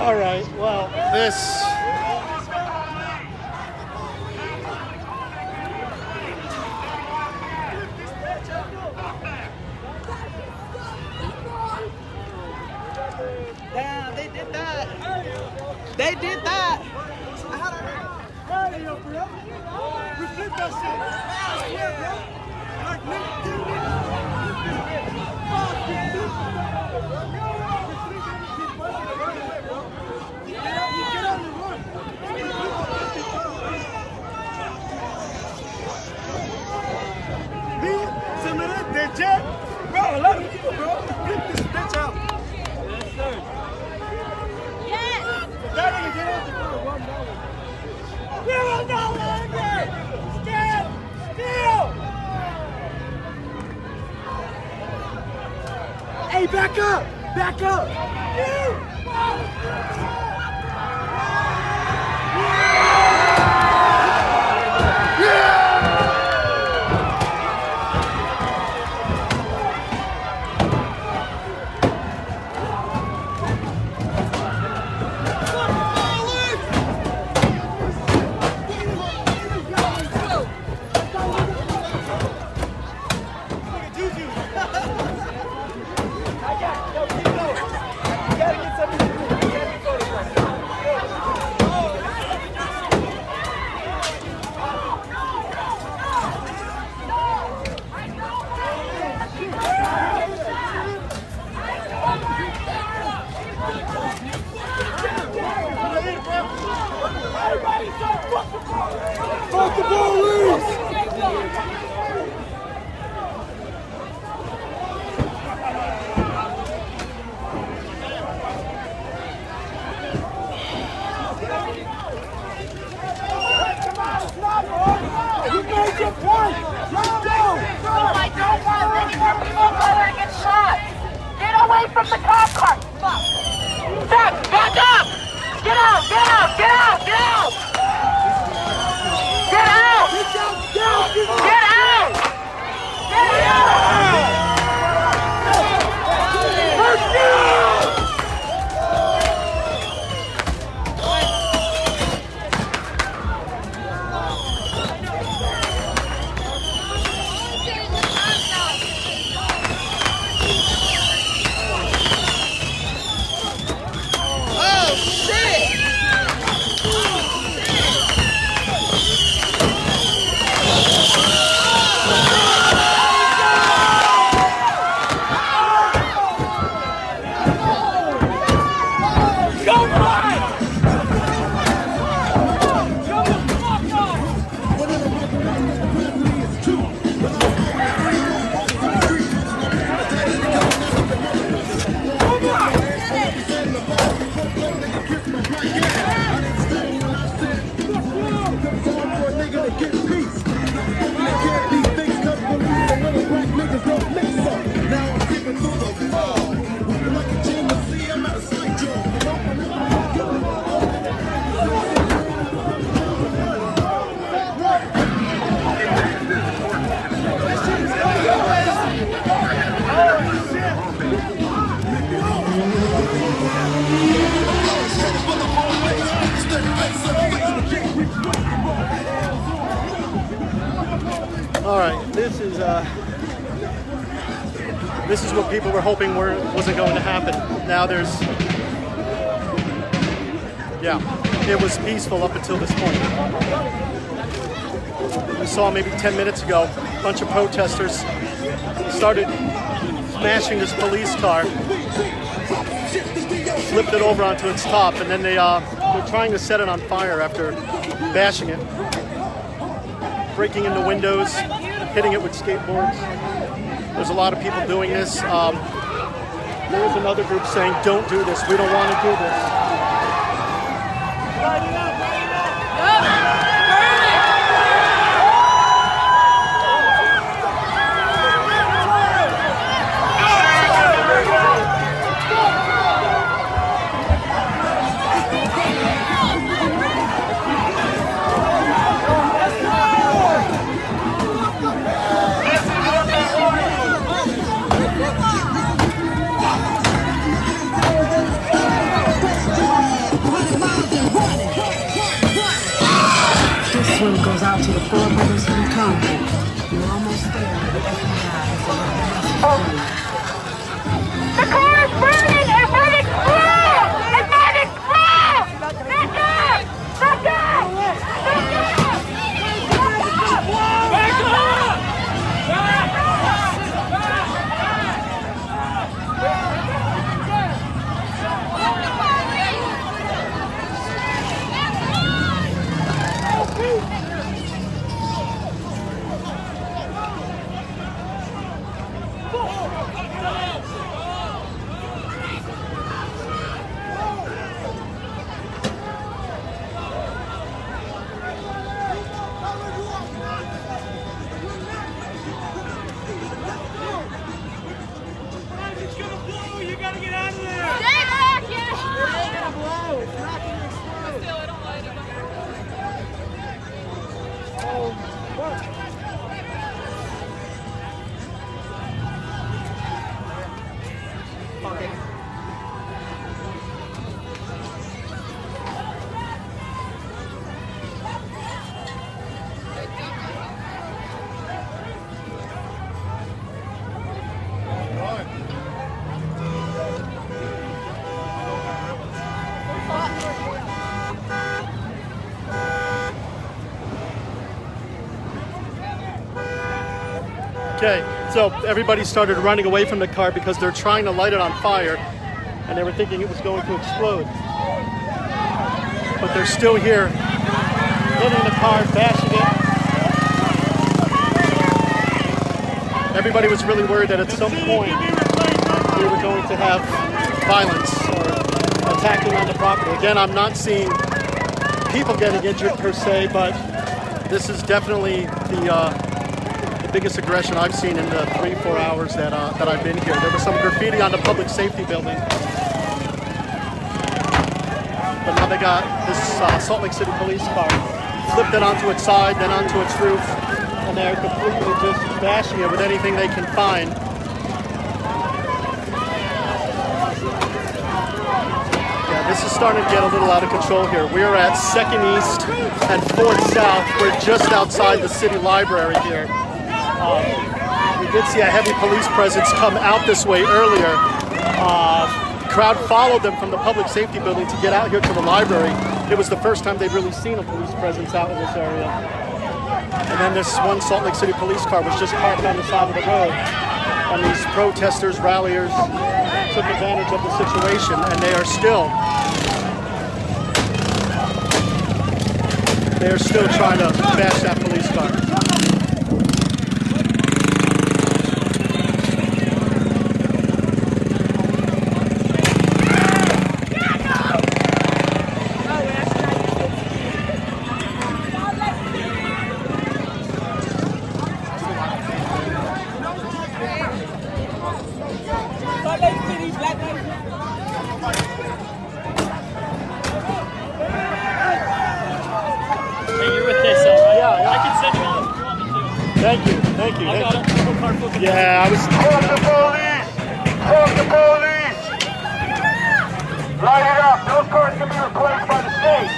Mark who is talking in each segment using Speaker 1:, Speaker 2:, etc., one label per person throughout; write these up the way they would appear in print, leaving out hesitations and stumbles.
Speaker 1: All right, well, this...
Speaker 2: Damn, they did that. They did that.
Speaker 3: Bro, a lot of people, bro. Flip this bitch out. Yes, sir.
Speaker 4: Yes!
Speaker 3: That nigga get out the car. $1. We will no longer stand still. Hey, back up. Back up. Fuck the police! You made your point!
Speaker 4: I don't want any more people to get shot! Get away from the cop car! Stop! Back up! Get out! Get out! Get out! Get out! Get out! Get out! Get out! Let's go!
Speaker 1: All right, this is what people were hoping wasn't going to happen. Now it was peaceful up until this point. We saw maybe 10 minutes ago, a bunch of protesters started smashing this police car, flipped it over onto its top, and then they're trying to set it on fire after bashing it, breaking into windows, hitting it with skateboards. There's a lot of people doing this. There was another group saying, don't do this, we don't want to do this.
Speaker 4: The car is burning and running slow! It's running slow! Back up! Back up! Back up! Back up!
Speaker 3: It's gonna blow! You gotta get out of there!
Speaker 4: Stay back! Yes!
Speaker 3: It's gonna blow! It's not gonna explode! Oh, what?
Speaker 1: Okay, so everybody started running away from the car because they're trying to light it on fire, and they were thinking it was going to explode. But they're still here, hitting the car, bashing it. Everybody was really worried that at some point we were going to have violence or attacking on the property. Again, I'm not seeing people getting injured per se, but this is definitely the biggest aggression I've seen in the 3-4 hours that I've been here. There was some graffiti on the public safety building, but now they got this Salt Lake City police car, flipped it onto its side, then onto its roof, and they're completely just bashing it with anything they can find. Yeah, this is starting to get a little out of control here. We are at 2nd East and 4th South. We're just outside the city library here. We did see a heavy police presence come out this way earlier. Crowd followed them from the public safety building to get out here to the library. It was the first time they'd really seen a police presence out in this area. And then this one Salt Lake City police car was just parked on the side of the road. And these protesters, ralliers, took advantage of the situation, and they are still trying to bash that police car. Thank you. Yeah, I was.
Speaker 5: Call the police! Call the police! Light it up! Those cars can be replaced by the state!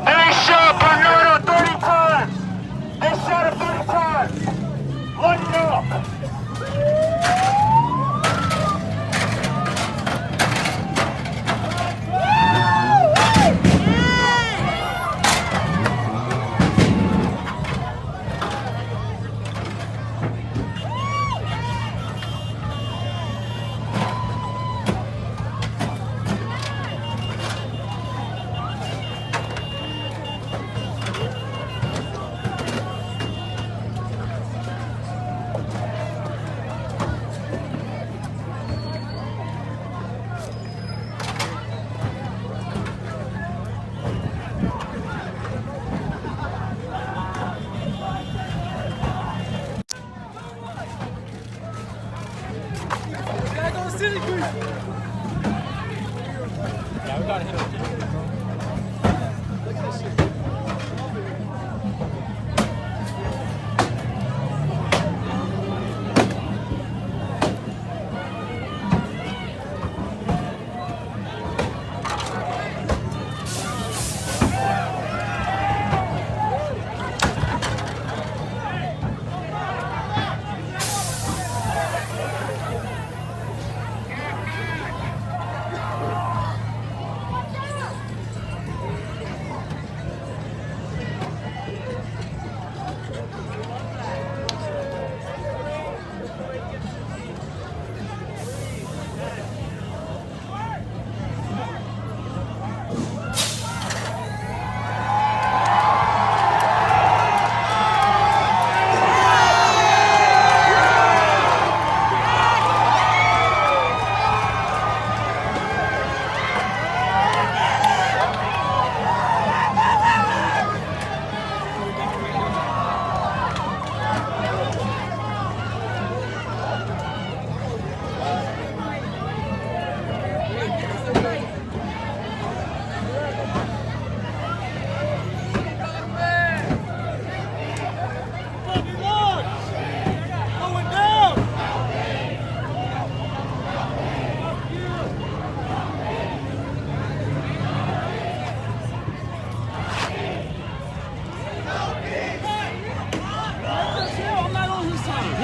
Speaker 5: They shot Bernardo 30 times! They shot him 30 times! Light it up!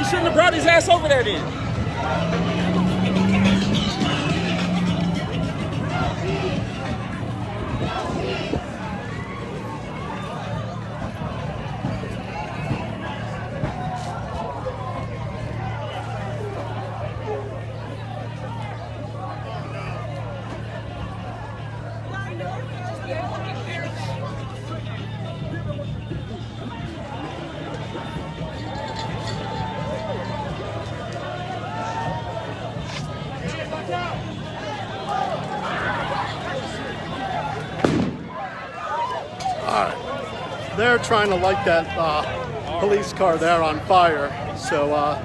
Speaker 3: You shouldn't have brought his ass over there then.
Speaker 1: They're trying to light that police car there on fire, so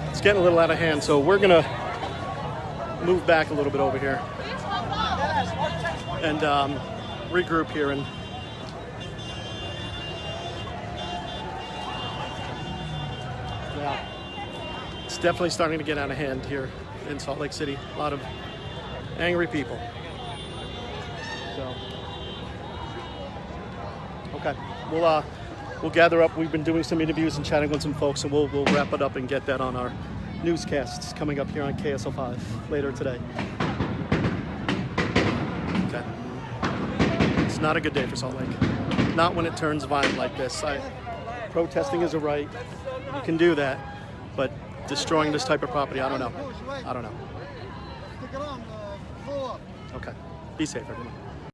Speaker 1: it's getting a little out of hand. So we're gonna move back a little bit over here and regroup here. And yeah, it's definitely starting to get out of hand here in Salt Lake City. A lot of angry people. So. Okay, we'll gather up. We've been doing some interviews and chatting with some folks, and we'll wrap it up and get that on our newscasts coming up here on KSL5 later today. Okay. It's not a good day for Salt Lake. Not when it turns violent like this. Protesting is a right. You can do that, but destroying this type of property, I don't know. I don't know. Okay. Be safe, everyone.